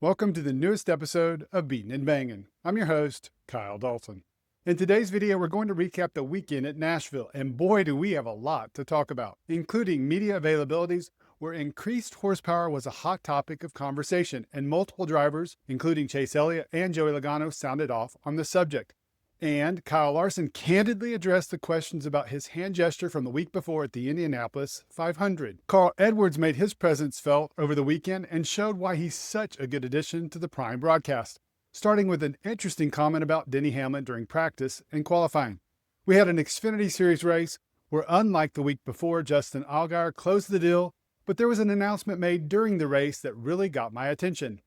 Welcome to the newest episode of Beatin' and Bangin'. I'm your host, Kyle Dalton. In today's video, we're going to recap the weekend at Nashville, and boy do we have a lot to talk about, including media availabilities, where increased horsepower was a hot topic of conversation, and multiple drivers, including Chase Elliott and Joey Logano, sounded off on the subject. And Kyle Larson candidly addressed the questions about his hand gesture from the week before at the Indianapolis 500. Carl Edwards made his presence felt over the weekend and showed why he's such a good addition to the Prime broadcast, starting with an interesting comment about Denny Hamlin during practice and qualifying. We had an Xfinity Series race where, unlike the week before, Justin Allgaier closed the deal, but there was an announcement made during the race that really got my attention.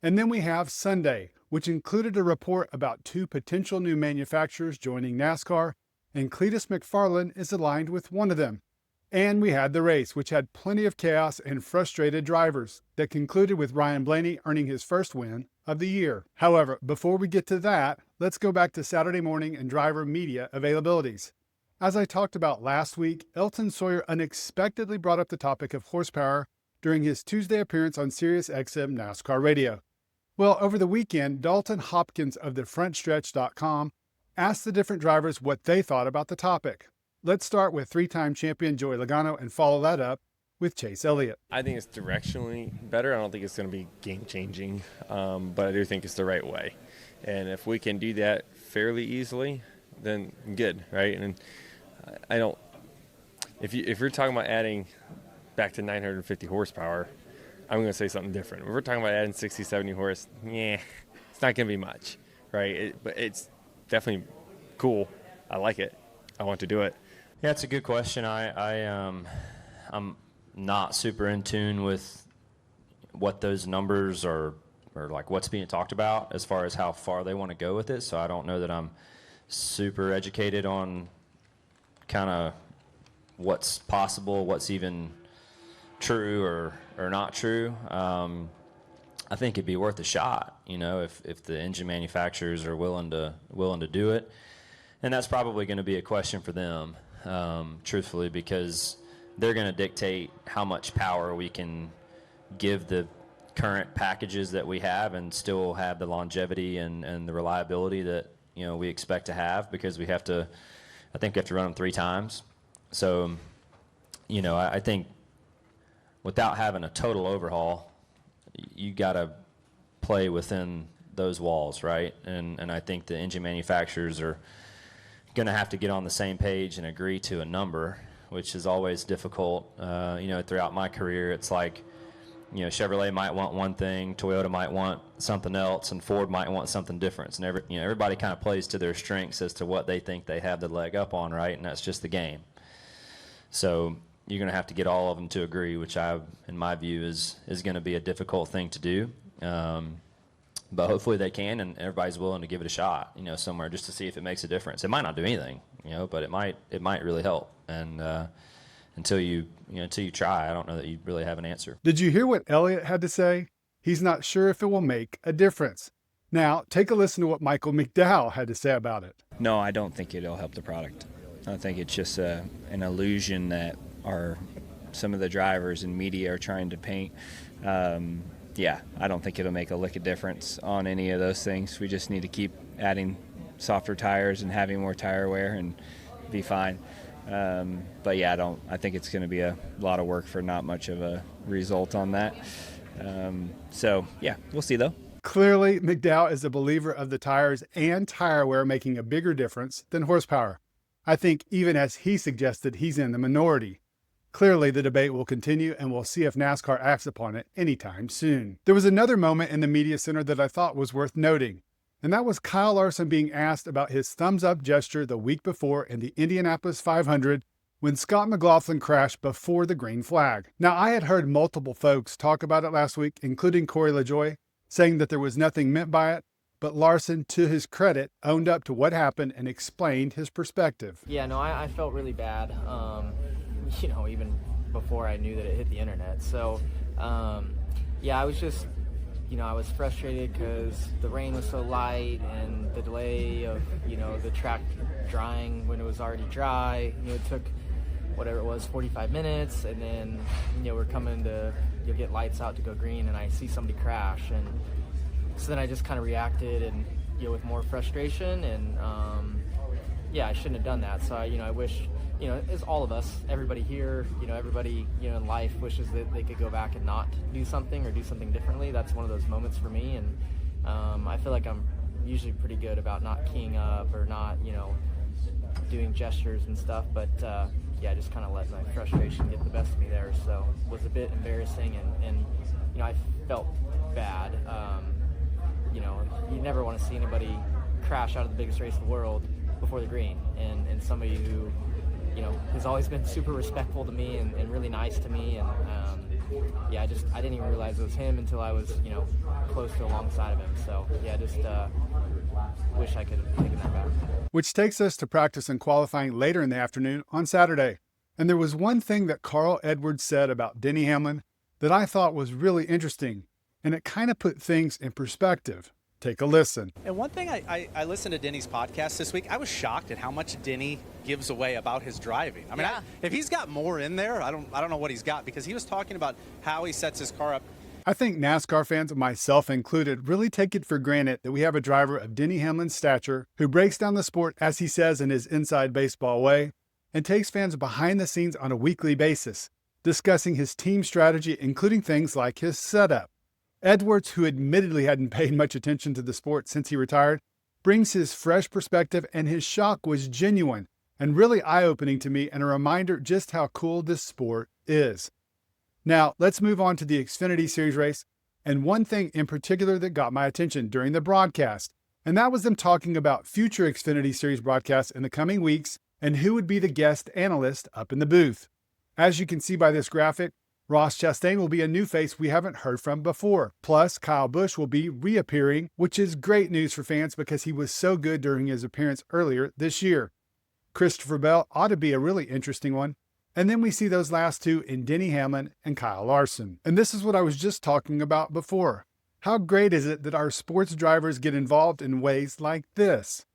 And then we have Sunday, which included a report about two potential new manufacturers joining NASCAR, and Cletus McFarlane is aligned with one of them. And we had the race, which had plenty of chaos and frustrated drivers, that concluded with Ryan Blaney earning his first win of the year. However, before we get to that, let's go back to Saturday morning and driver media availabilities. As I talked about last week, Elton Sawyer unexpectedly brought up the topic of horsepower during his Tuesday appearance on SiriusXM NASCAR Radio. Well, over the weekend, Dalton Hopkins of thefrontstretch.com asked the different drivers what they thought about the topic. Let's start with three-time champion Joey Logano and follow that up with Chase Elliott. I think it's directionally better. I don't think it's going to be game-changing, but I do think it's the right way. And if we can do that fairly easily, then good, right? And I don't – if you're talking about adding back to 950 horsepower – I'm going to say something different. If we're talking about adding 60, 70 horse, it's not going to be much, right? But it's definitely cool. I like it. I want to do it. Yeah, it's a good question. I'm not super in tune with what those numbers are, or like what's being talked about as far as how far they want to go with it. So I don't know that I'm super educated on kind of what's possible, what's even true or not true. I think it'd be worth a shot, if the engine manufacturers are willing to do it. And that's probably going to be a question for them, truthfully, because they're going to dictate how much power we can give the current packages that we have and still have the longevity and the reliability that, we expect to have, because I think we have to run them 3 times. So, I think without having a total overhaul, you got to play within those walls, right? And I think the engine manufacturers are going to have to get on the same page and agree to a number, which is always difficult. Throughout my career, it's like, Chevrolet might want one thing, Toyota might want something else, and Ford might want something different. And everybody kind of plays to their strengths as to what they think they have the leg up on, right? And that's just the game. So you're going to have to get all of them to agree, which in my view, is going to be a difficult thing to do. But hopefully they can, and everybody's willing to give it a shot, somewhere, just to see if it makes a difference. It might not do anything, but it might really help. And until you try, I don't know that you really have an answer. Did you hear what Elliott had to say? He's not sure if it will make a difference. Now, take a listen to what Michael McDowell had to say about it. No, I don't think it'll help the product. I think it's just an illusion that some of the drivers and media are trying to paint. I don't think it'll make a lick of difference on any of those things. We just need to keep adding softer tires and having more tire wear and be fine. I think it's going to be a lot of work for not much of a result on that. We'll see though. Clearly, McDowell is a believer of the tires and tire wear making a bigger difference than horsepower. I think even as he suggested, he's in the minority. Clearly, the debate will continue, and we'll see if NASCAR acts upon it anytime soon. There was another moment in the media center that I thought was worth noting, and that was Kyle Larson being asked about his thumbs-up gesture the week before in the Indianapolis 500 when Scott McLaughlin crashed before the green flag. Now, I had heard multiple folks talk about it last week, including Corey LaJoie, saying that there was nothing meant by it, but Larson, to his credit, owned up to what happened and explained his perspective. Yeah, no, I felt really bad. Even before I knew that it hit the internet. So, I was just, I was frustrated because the rain was so light and the delay of, the track drying when it was already dry. It took whatever it was, 45 minutes, and then, we're coming to, you'll get lights out to go green, and I see somebody crash, and So then I just kind of reacted and, with more frustration, and I shouldn't have done that. So I wish, as all of us, everybody here, everybody, in life wishes that they could go back and not do something or do something differently. That's one of those moments for me, and I feel like I'm usually pretty good about not keying up or not, doing gestures and stuff, but I just kind of let my frustration get the best of me there. So it was a bit embarrassing, and I felt bad. You never want to see anybody crash out of the biggest race in the world before the green, and somebody who, has always been super respectful to me and really nice to me, and I didn't even realize it was him until I was, close to alongside of him. So wish I could have taken that back. Which takes us to practice and qualifying later in the afternoon on Saturday. And there was one thing that Carl Edwards said about Denny Hamlin that I thought was really interesting, and it kind of put things in perspective. Take a listen. And one thing, I listened to Denny's podcast this week. I was shocked at how much Denny gives away about his driving. I mean, if he's got more in there, I don't know what he's got, because he was talking about how he sets his car up. I think NASCAR fans, myself included, really take it for granted that we have a driver of Denny Hamlin's stature who breaks down the sport, as he says in his inside baseball way, and takes fans behind the scenes on a weekly basis, discussing his team strategy, including things like his setup. Edwards, who admittedly hadn't paid much attention to the sport since he retired, brings his fresh perspective, and his shock was genuine and really eye-opening to me, and a reminder just how cool this sport is. Now, let's move on to the Xfinity Series race, and one thing in particular that got my attention during the broadcast, and that was them talking about future Xfinity Series broadcasts in the coming weeks and who would be the guest analyst up in the booth. As you can see by this graphic, Ross Chastain will be a new face we haven't heard from before. Plus, Kyle Busch will be reappearing, which is great news for fans because he was so good during his appearance earlier this year. Christopher Bell ought to be a really interesting one. And then we see those last two in Denny Hamlin and Kyle Larson. And this is what I was just talking about before. How great is it that our sports drivers get involved in ways like this?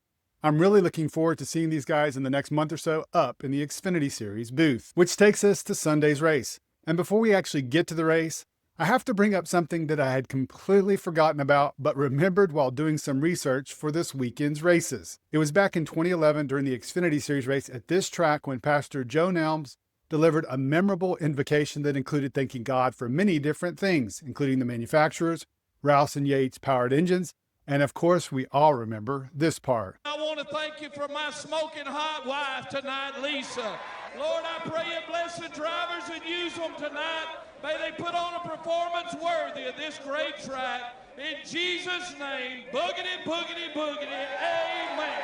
I'm really looking forward to seeing these guys in the next month or so up in the Xfinity Series booth, which takes us to Sunday's race. And before we actually get to the race, I have to bring up something that I had completely forgotten about, but remembered while doing some research for this weekend's races. It was back in 2011 during the Xfinity Series race at this track when Pastor Joe Nelms delivered a memorable invocation that included thanking God for many different things, including the manufacturers, Rouse and Yates powered engines, and of course, we all remember this part. I want to thank you for my smoking hot wife tonight, Lisa. Lord, I pray you bless the drivers and use them tonight. May they put on a performance worthy of this great track. In Jesus' name, boogity, boogity, boogity, amen.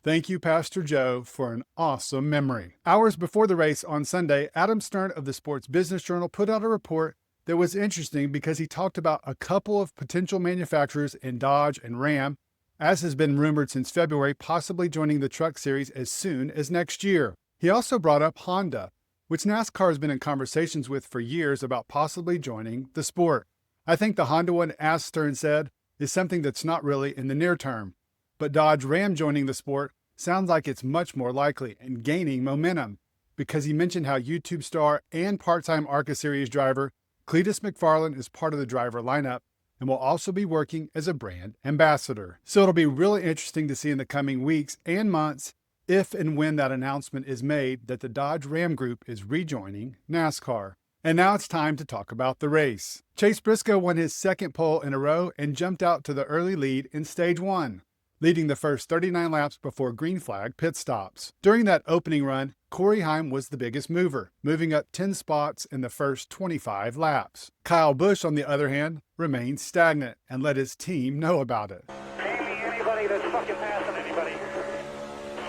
Thank you, Pastor Joe, for an awesome memory. Hours before the race on Sunday, Adam Stern of the Sports Business Journal put out a report that was interesting because he talked about a couple of potential manufacturers in Dodge and Ram, as has been rumored since February, possibly joining the Truck Series as soon as next year. He also brought up Honda, which NASCAR has been in conversations with for years about possibly joining the sport. I think the Honda one, as Stern said, is something that's not really in the near term. But Dodge Ram joining the sport sounds like it's much more likely and gaining momentum, because he mentioned how YouTube star and part-time ARCA Series driver Cletus McFarland is part of the driver lineup and will also be working as a brand ambassador. So it'll be really interesting to see in the coming weeks and months if and when that announcement is made that the Dodge Ram Group is rejoining NASCAR. And now it's time to talk about the race. Chase Briscoe won his second pole in a row and jumped out to the early lead in Stage 1, leading the first 39 laps before green flag pit stops. During that opening run, Corey Heim was the biggest mover, moving up 10 spots in the first 25 laps. Kyle Busch, on the other hand, remained stagnant and let his team know about it. Name me anybody that's fucking passing anybody.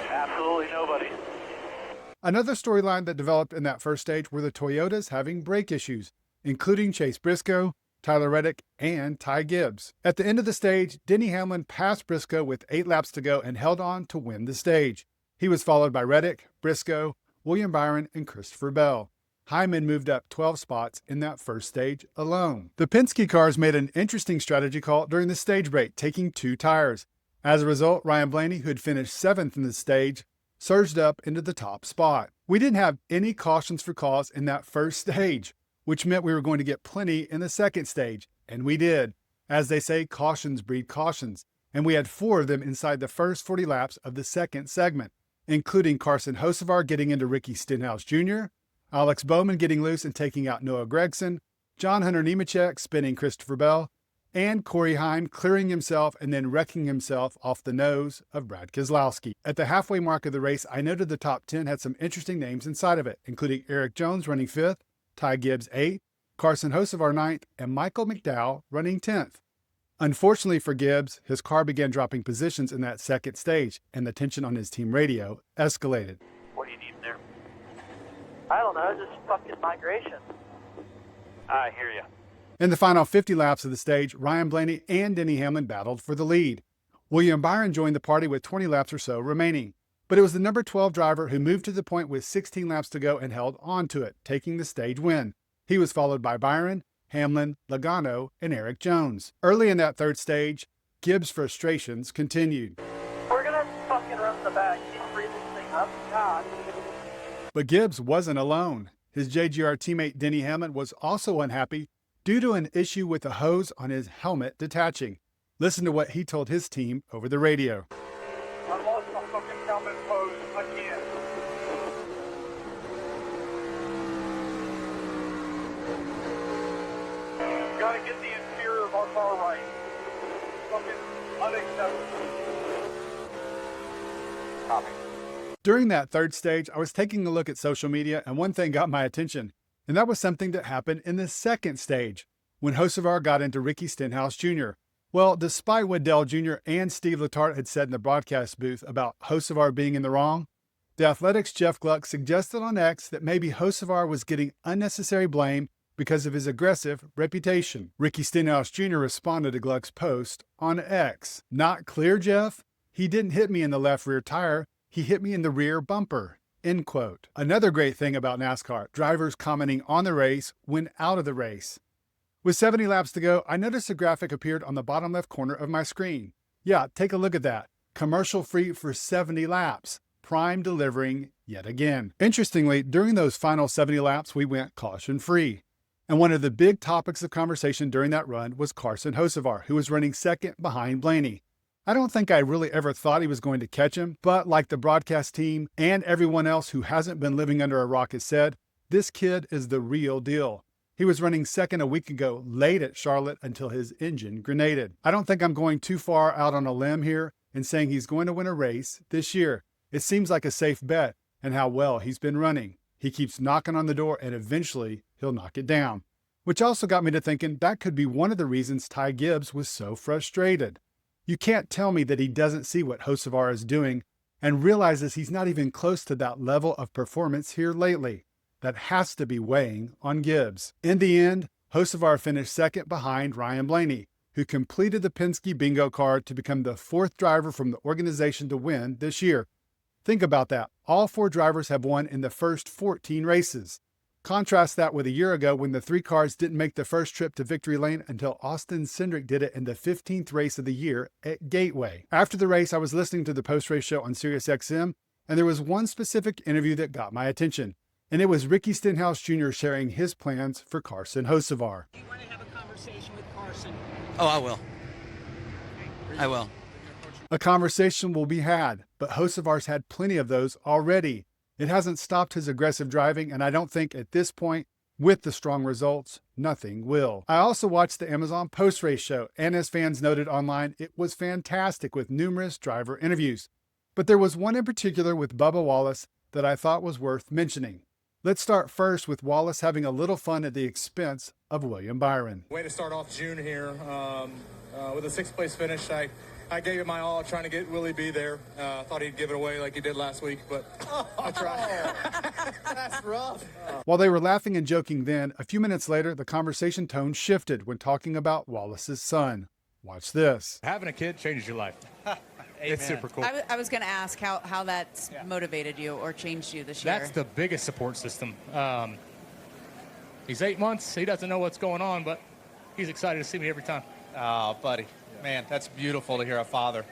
Absolutely nobody. Another storyline that developed in that first stage were the Toyotas having brake issues, including Chase Briscoe, Tyler Reddick, and Ty Gibbs. At the end of the stage, Denny Hamlin passed Briscoe with 8 laps to go and held on to win the stage. He was followed by Reddick, Briscoe, William Byron, and Christopher Bell. Hyman moved up 12 spots in that first stage alone. The Penske cars made an interesting strategy call during the stage break, taking 2 tires. As a result, Ryan Blaney, who had finished 7th in the stage, surged up into the top spot. We didn't have any cautions for cause in that first stage, which meant we were going to get plenty in the second stage, and we did, As they say, cautions breed cautions, and we had 4 of them inside the first 40 laps of the second segment, including Carson Hocevar getting into Ricky Stenhouse Jr., Alex Bowman getting loose and taking out Noah Gragson, John Hunter Nemechek spinning Christopher Bell, and Corey Heim clearing himself and then wrecking himself off the nose of Brad Keselowski. At the halfway mark of the race, I noted the top 10 had some interesting names inside of it, including Eric Jones running 5th, Ty Gibbs 8th, Carson Hocevar 9th, and Michael McDowell running 10th. Unfortunately for Gibbs, his car began dropping positions in that second stage, and the tension on his team radio escalated. What do you need there? I don't know, just fucking migration. I hear you. In the final 50 laps of the stage, Ryan Blaney and Denny Hamlin battled for the lead. William Byron joined the party with 20 laps or so remaining, but it was the number 12 driver who moved to the point with 16 laps to go and held on to it, taking the stage win. He was followed by Byron, Hamlin, Logano, and Eric Jones. Early in that third stage, Gibbs' frustrations continued. We're gonna fucking run the back. Keep breathing this thing up. God. But Gibbs wasn't alone. His JGR teammate Denny Hamlin was also unhappy due to an issue with the hose on his helmet detaching. Listen to what he told his team over the radio. I lost my fucking helmet hose again. Gotta get the interior of our car right. Fucking unacceptable. Copy. During that third stage, I was taking a look at social media, and one thing got my attention, and that was something that happened in the second stage, when Hocevar got into Ricky Stenhouse Jr. Well, despite what Dale Jr. and Steve Letarte had said in the broadcast booth about Hocevar being in the wrong, The Athletic's Jeff Gluck suggested on X that maybe Hocevar was getting unnecessary blame because of his aggressive reputation. Ricky Stenhouse Jr. responded to Gluck's post on X. "Not clear, Jeff? He didn't hit me in the left rear tire. He hit me in the rear bumper." End quote. Another great thing about NASCAR, drivers commenting on the race when out of the race. With 70 laps to go, I noticed a graphic appeared on the bottom left corner of my screen. Yeah, take a look at that. Commercial free for 70 laps. Prime delivering yet again. Interestingly, during those final 70 laps, we went caution free. And one of the big topics of conversation during that run was Carson Hocevar, who was running second behind Blaney. I don't think I really ever thought he was going to catch him, but like the broadcast team and everyone else who hasn't been living under a rock has said, this kid is the real deal. He was running second a week ago, late at Charlotte until his engine grenaded. I don't think I'm going too far out on a limb here in saying he's going to win a race this year. It seems like a safe bet, and how well he's been running. He keeps knocking on the door, and eventually he'll knock it down. Which also got me to thinking that could be one of the reasons Ty Gibbs was so frustrated. You can't tell me that he doesn't see what Hocevar is doing and realizes he's not even close to that level of performance here lately. That has to be weighing on Gibbs. In the end, Hocevar finished second behind Ryan Blaney, who completed the Penske bingo card to become the 4th driver from the organization to win this year. Think about that. All 4 drivers have won in the first 14 races. Contrast that with a year ago when the 3 cars didn't make the first trip to victory lane until Austin Cindric did it in the 15th race of the year at Gateway. After the race, I was listening to the post-race show on SiriusXM, and there was one specific interview that got my attention, and it was Ricky Stenhouse Jr. sharing his plans for Carson Hocevar. Do you want to have a conversation with Carson? Oh, I will. I will. A conversation will be had, but Hocevar's had plenty of those already. It hasn't stopped his aggressive driving, and I don't think at this point, with the strong results, nothing will. I also watched the Amazon post-race show, and as fans noted online, it was fantastic with numerous driver interviews. But there was one in particular with Bubba Wallace that I thought was worth mentioning. Let's start first with Wallace having a little fun at the expense of William Byron. Way to start off June here with a 6th place finish. I gave it my all trying to get Willie B there. Thought he'd give it away like he did last week, but I tried. That's rough. While they were laughing and joking then, a few minutes later, the conversation tone shifted when talking about Wallace's son. Watch this. Having a kid changes your life. It's super cool. I was going to ask how that's motivated you or changed you this year. That's the biggest support system. He's 8 months. He doesn't know what's going on, but he's excited to see me every time. Oh, buddy. Man, that's beautiful to hear a father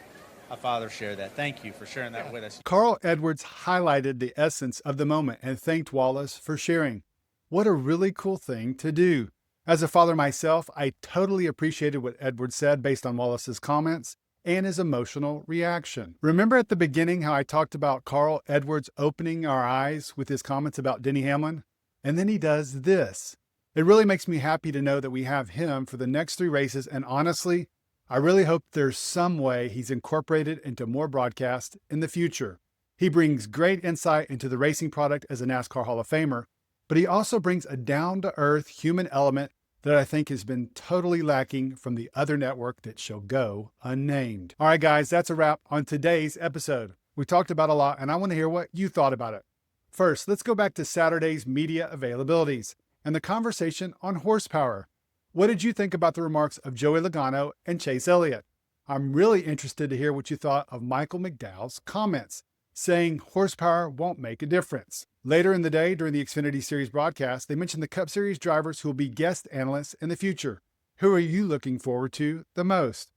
share that. Thank you for sharing that with us. Carl Edwards highlighted the essence of the moment and thanked Wallace for sharing. What a really cool thing to do. As a father myself, I totally appreciated what Edwards said based on Wallace's comments and his emotional reaction. Remember at the beginning how I talked about Carl Edwards opening our eyes with his comments about Denny Hamlin? And then he does this. It really makes me happy to know that we have him for the next 3 races, and honestly, I really hope there's some way he's incorporated into more broadcasts in the future. He brings great insight into the racing product as a NASCAR Hall of Famer, but he also brings a down-to-earth human element that I think has been totally lacking from the other network that shall go unnamed. All right, guys, that's a wrap on today's episode. We talked about a lot, and I want to hear what you thought about it. First, let's go back to Saturday's media availabilities and the conversation on horsepower. What did you think about the remarks of Joey Logano and Chase Elliott? I'm really interested to hear what you thought of Michael McDowell's comments, saying horsepower won't make a difference. Later in the day, during the Xfinity Series broadcast, they mentioned the Cup Series drivers who will be guest analysts in the future. Who are you looking forward to the most?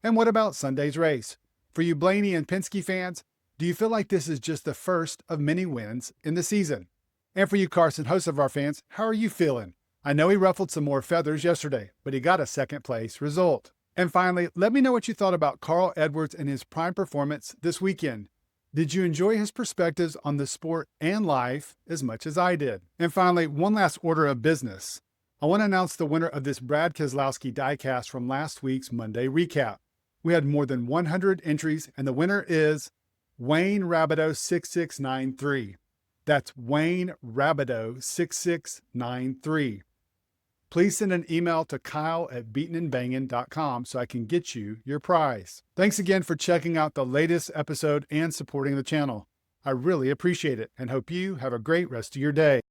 And what about Sunday's race? For you Blaney and Penske fans, do you feel like this is just the first of many wins in the season? And for you Carson, host of our fans, how are you feeling? I know he ruffled some more feathers yesterday, but he got a second place result. And finally, let me know what you thought about Carl Edwards and his prime performance this weekend. Did you enjoy his perspectives on the sport and life as much as I did? And finally, one last order of business. I want to announce the winner of this Brad Keselowski diecast from last week's Monday recap. We had more than 100 entries, and the winner is Wayne Rabideau 6693. That's Wayne Rabideau 6693. Please send an email to kyle@beatenandbangin.com so I can get you your prize. Thanks again for checking out the latest episode and supporting the channel. I really appreciate it and hope you have a great rest of your day.